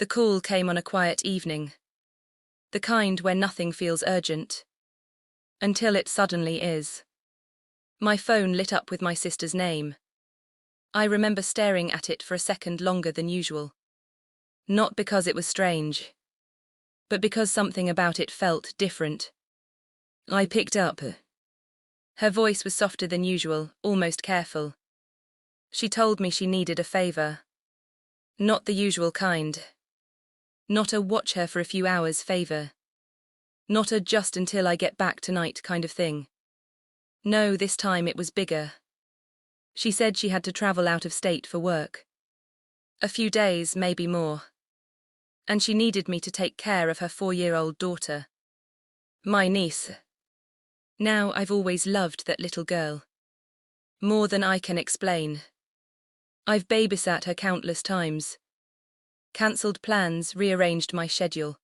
The call came on a quiet evening. The kind where nothing feels urgent. Until it suddenly is. My phone lit up with my sister's name. I remember staring at it for a second longer than usual. Not because it was strange, but because something about it felt different. I picked up. Her voice was softer than usual, almost careful. She told me she needed a favor. Not the usual kind. Not a watch her for a few hours favor. Not a just until I get back tonight kind of thing. No, this time it was bigger. She said she had to travel out of state for work. A few days, maybe more. And she needed me to take care of her 4-year-old daughter. My niece. Now I've always loved that little girl. More than I can explain. I've babysat her countless times. Cancelled plans, rearranged my schedule.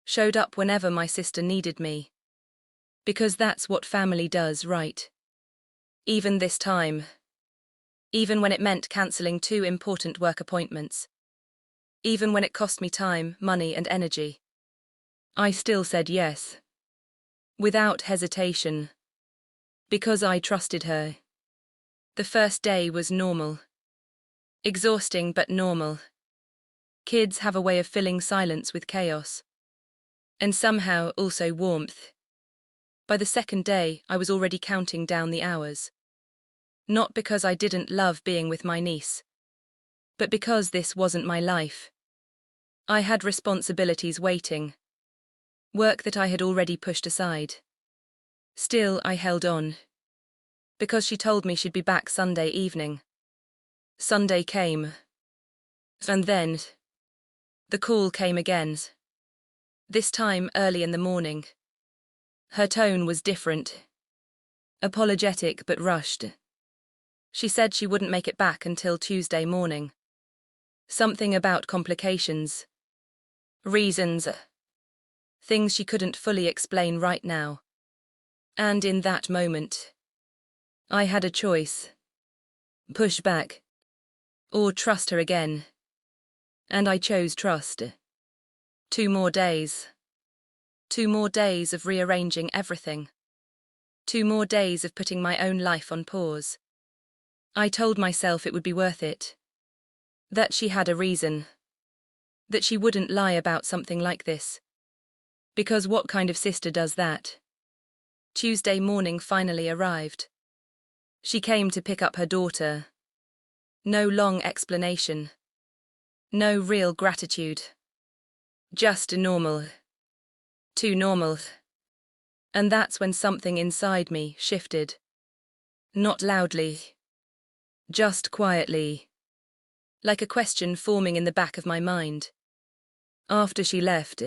Showed up whenever my sister needed me. Because that's what family does, right? Even this time. Even when it meant cancelling 2 important work appointments. Even when it cost me time, money, and energy. I still said yes. Without hesitation. Because I trusted her. The first day was normal. Exhausting but normal. Kids have a way of filling silence with chaos. And somehow also warmth. By the second day, I was already counting down the hours. Not because I didn't love being with my niece. But because this wasn't my life. I had responsibilities waiting. Work that I had already pushed aside. Still, I held on. Because she told me she'd be back Sunday evening. Sunday came. And then the call came again. This time early in the morning. Her tone was different. Apologetic but rushed. She said she wouldn't make it back until Tuesday morning. Something about complications. Reasons. Things she couldn't fully explain right now. And in that moment, I had a choice. Push back. Or trust her again. And I chose trust. 2 more days. 2 more days of rearranging everything. 2 more days of putting my own life on pause. I told myself it would be worth it. That she had a reason. That she wouldn't lie about something like this. Because what kind of sister does that? Tuesday morning finally arrived. She came to pick up her daughter. No long explanation. No real gratitude. Just normal. Too normal. And that's when something inside me shifted. Not loudly. Just quietly. Like a question forming in the back of my mind. After she left,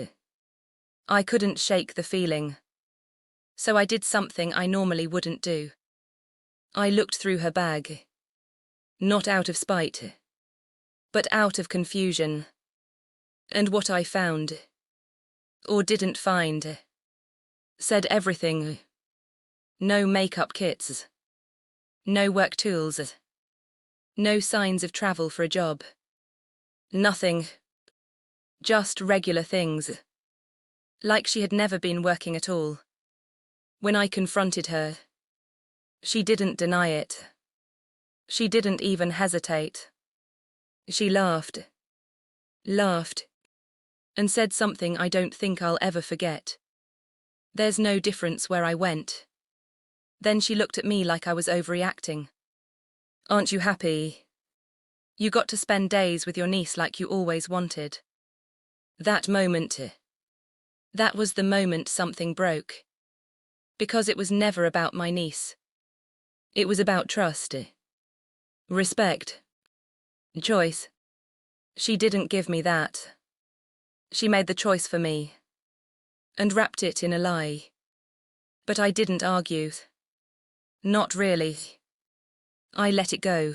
I couldn't shake the feeling. So I did something I normally wouldn't do. I looked through her bag. Not out of spite. But out of confusion. And what I found. Or didn't find. Said everything. No makeup kits. No work tools. No signs of travel for a job. Nothing. Just regular things. Like she had never been working at all. When I confronted her, she didn't deny it. She didn't even hesitate. She laughed. Laughed. And said something I don't think I'll ever forget. There's no difference where I went. Then she looked at me like I was overreacting. Aren't you happy? You got to spend days with your niece like you always wanted. That moment. That was the moment something broke. Because it was never about my niece. It was about trust. Respect. Choice. She didn't give me that. She made the choice for me. And wrapped it in a lie. But I didn't argue. Not really. I let it go.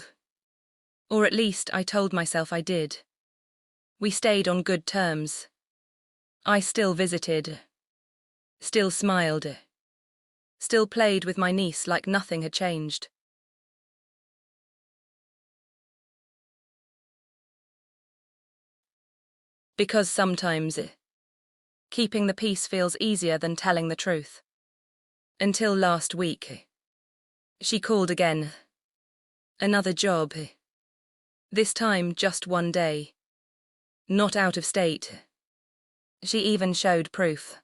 Or at least I told myself I did. We stayed on good terms. I still visited. Still smiled. Still played with my niece like nothing had changed. Because sometimes keeping the peace feels easier than telling the truth. Until last week. She called again. Another job. This time just one day. Not out of state. She even showed proof.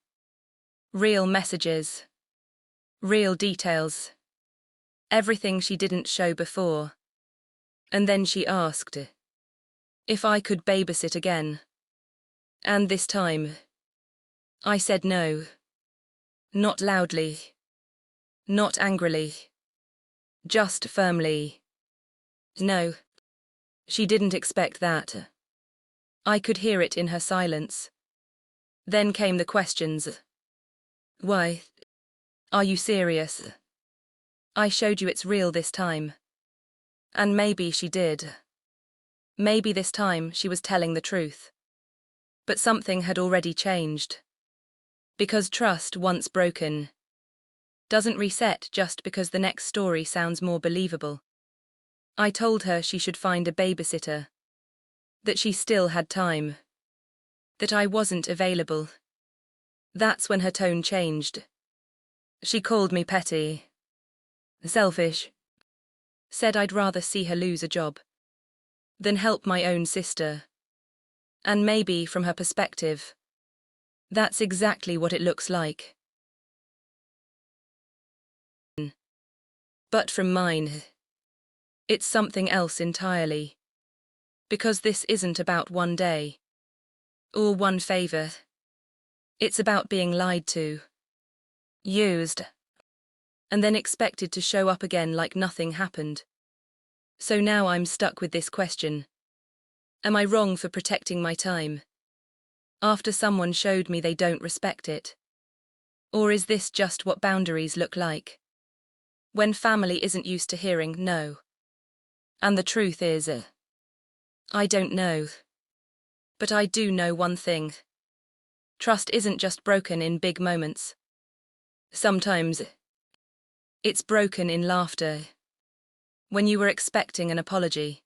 Real messages. Real details. Everything she didn't show before. And then she asked if I could babysit again. And this time, I said no. Not loudly. Not angrily. Just firmly. No. She didn't expect that. I could hear it in her silence. Then came the questions. Why? Are you serious? I showed you it's real this time. And maybe she did. Maybe this time she was telling the truth. But something had already changed. Because trust, once broken, doesn't reset just because the next story sounds more believable. I told her she should find a babysitter. That she still had time. That I wasn't available. That's when her tone changed. She called me petty. Selfish. Said I'd rather see her lose a job than help my own sister. And maybe from her perspective, that's exactly what it looks like. But from mine, it's something else entirely. Because this isn't about one day. Or one favor. It's about being lied to. Used. And then expected to show up again like nothing happened. So now I'm stuck with this question. Am I wrong for protecting my time? After someone showed me they don't respect it? Or is this just what boundaries look like? When family isn't used to hearing no. And the truth is, I don't know. But I do know one thing. Trust isn't just broken in big moments. Sometimes, it's broken in laughter. When you were expecting an apology.